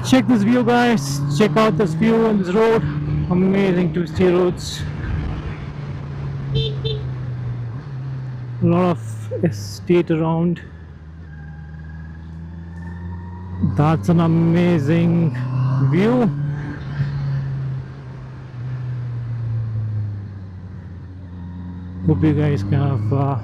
Check this view, guys. Check out this view on this road. Amazing twisty roads. A lot of estate around. That's an amazing view. Hope you guys can have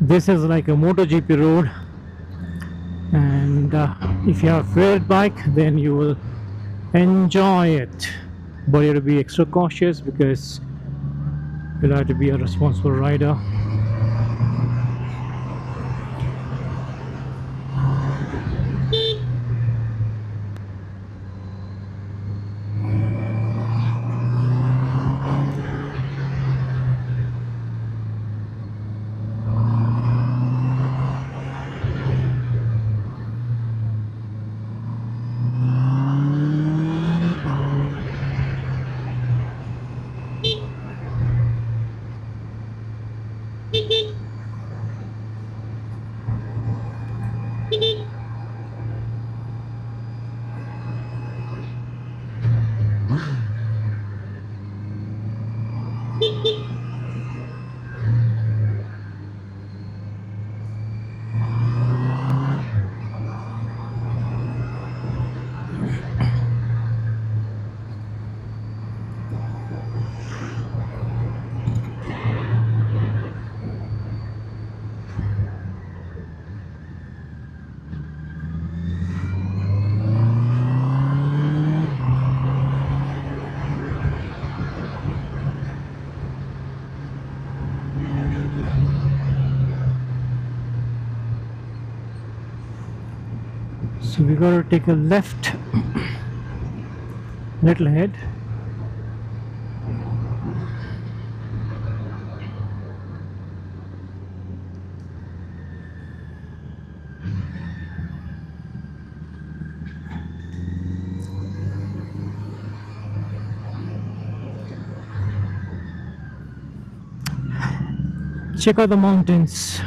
this is like a MotoGP road, and if you have a favorite bike, then you will enjoy it. But you have to be extra cautious because you'll have to be a responsible rider. So we gotta take a left, little ahead. Check out the mountains.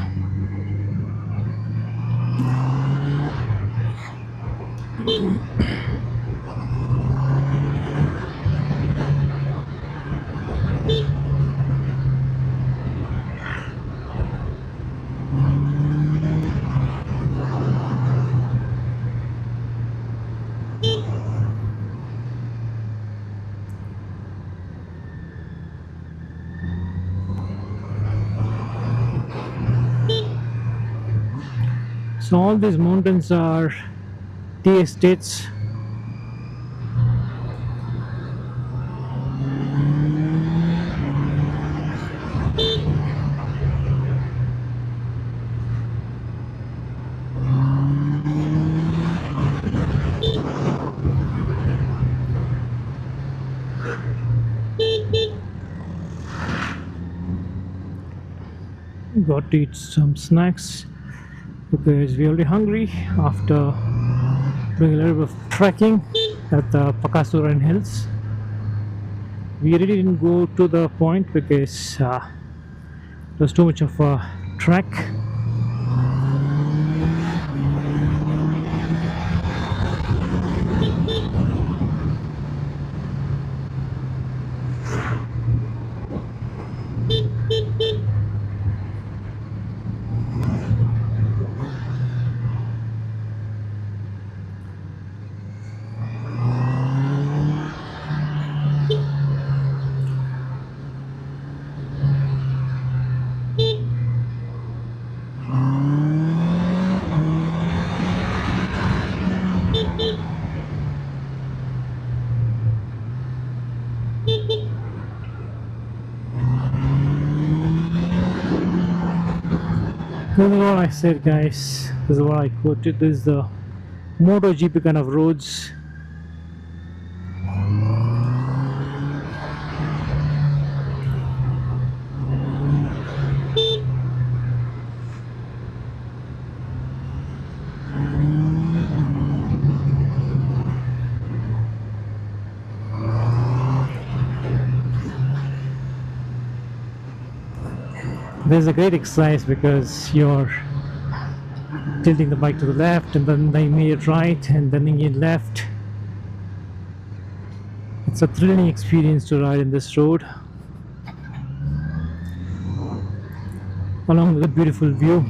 So all these mountains are tea estates. Got to eat some snacks because we're already hungry after doing a little bit of trekking at the Pakkasuran hills. We really didn't go to the point because there's too much of a trek. This is what I said, guys. This is what I quoted. This is the MotoGP kind of roads. There's a great exercise because you're tilting the bike to the left and then the immediate right and then again left. It's a thrilling experience to ride in this road along with a beautiful view.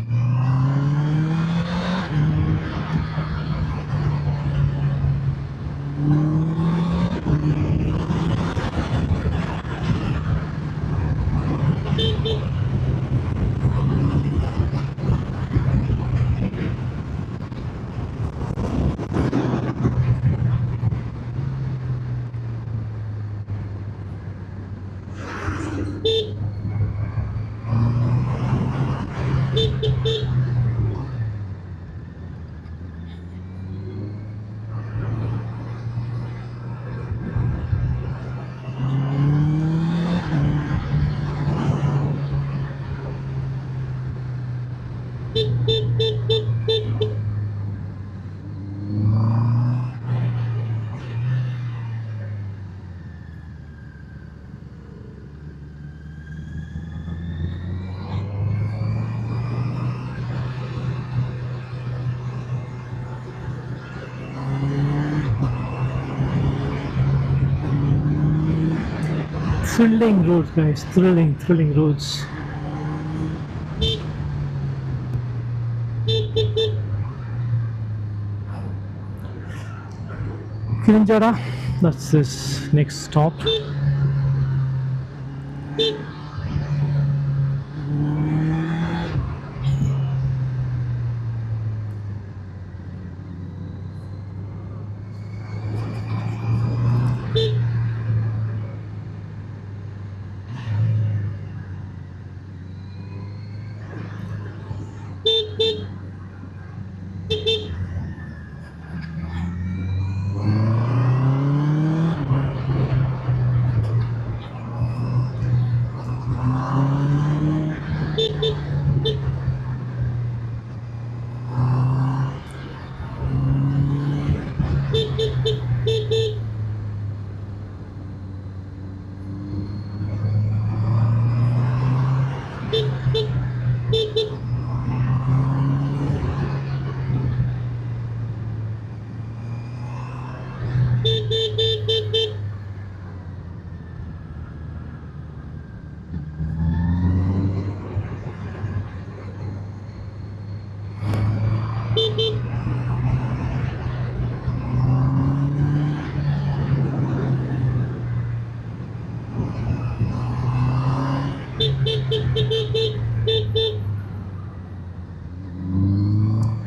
Thrilling roads, guys. Thrilling roads. Kiranjara, that's this next stop.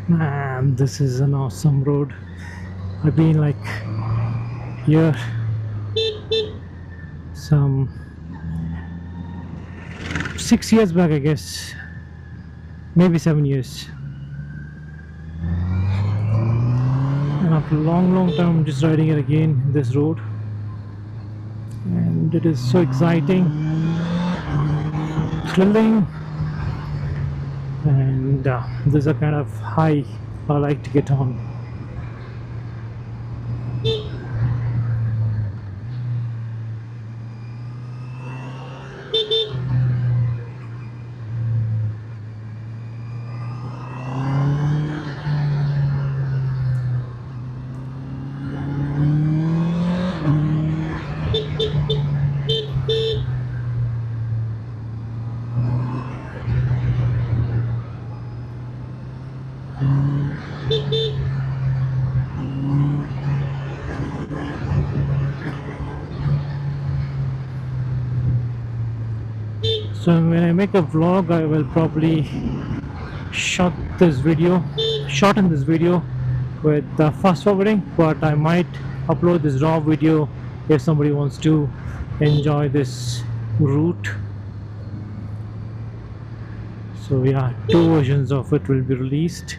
Man, this is an awesome road. I've been like here some 6 years back, I guess, maybe 7 years, and after a long time I'm just riding it again, this road, and it is so exciting, thrilling, and this is a kind of high I like to get on. So when I make a vlog, I will probably shorten this video with fast forwarding, but I might upload this raw video if somebody wants to enjoy this route. So yeah, two versions of it will be released.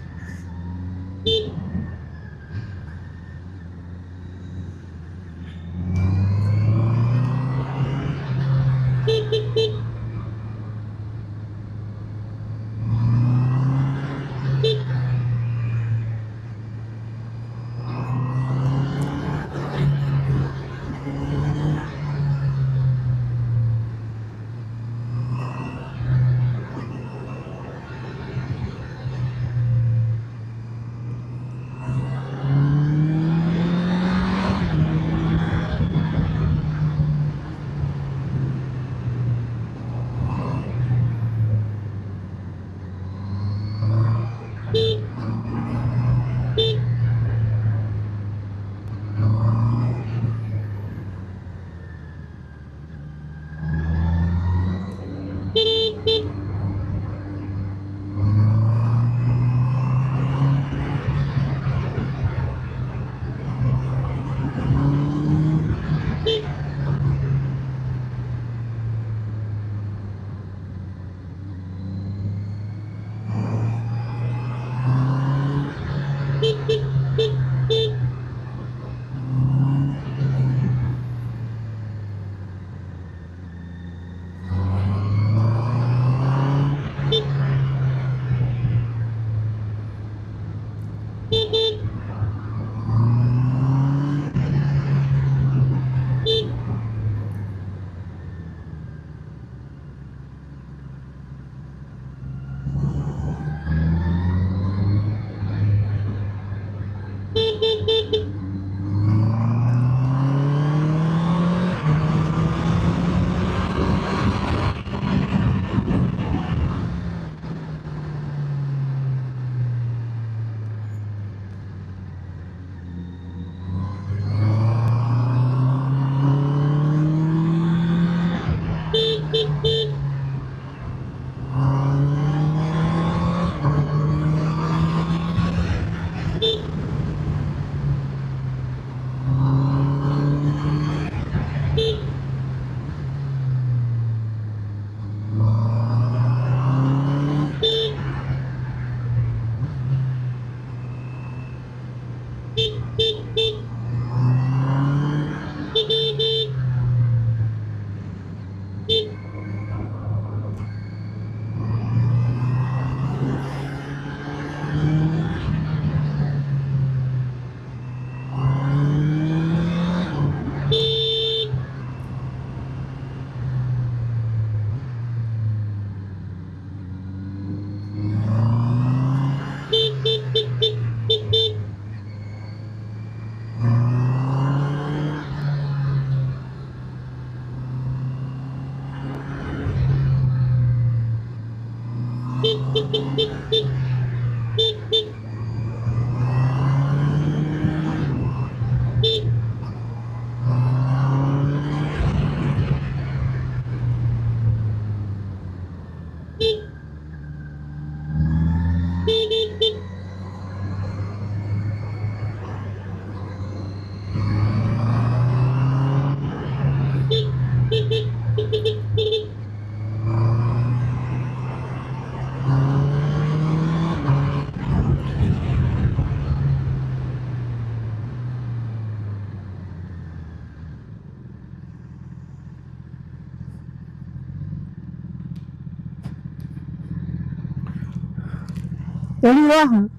Eliwa,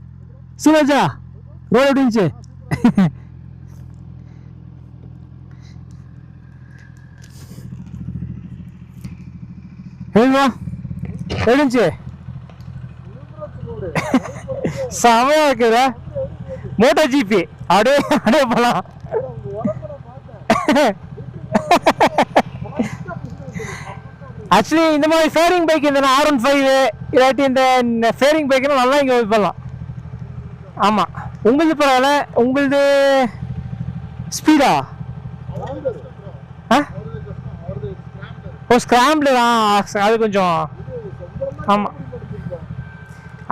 Suraja, road inche. Eliwa, road inche. செமையா இருக்குதா Moto GB அப்படியே அப்படியே போலாம். Actually இந்த மாதிரி fairing bike இந்த R15 இல்லாட்டி இந்த ஃபேரிங் பைக்னா நல்லா இங்கே போயிடலாம். ஆமாம், உங்களது பரவாயில்ல. உங்களது ஸ்பீடா? ஓ, ஸ்கிராம்பிள் தான். அது கொஞ்சம் ஆமாம்,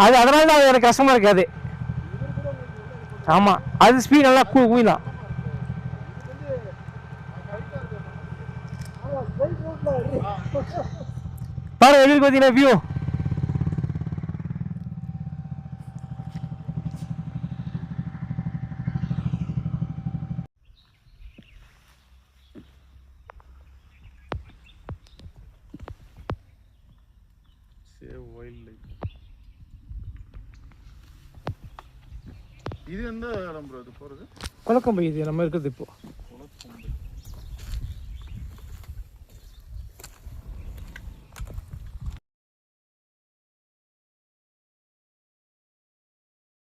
அது அதனால தான் அது எனக்கு கஷ்டமாக இருக்காது. ஆமாம், அது ஸ்பீட் நல்லா குயிலாம். பாரு எப்படி பார்த்தீங்கன்னா வியூ வைல்ட் லைஃப். இது எந்த இடம் ப்ரோ இது போகிறது? கொலக்கம்பை இது நம்ம இருக்கிறது இப்போ. குளக்கம்பை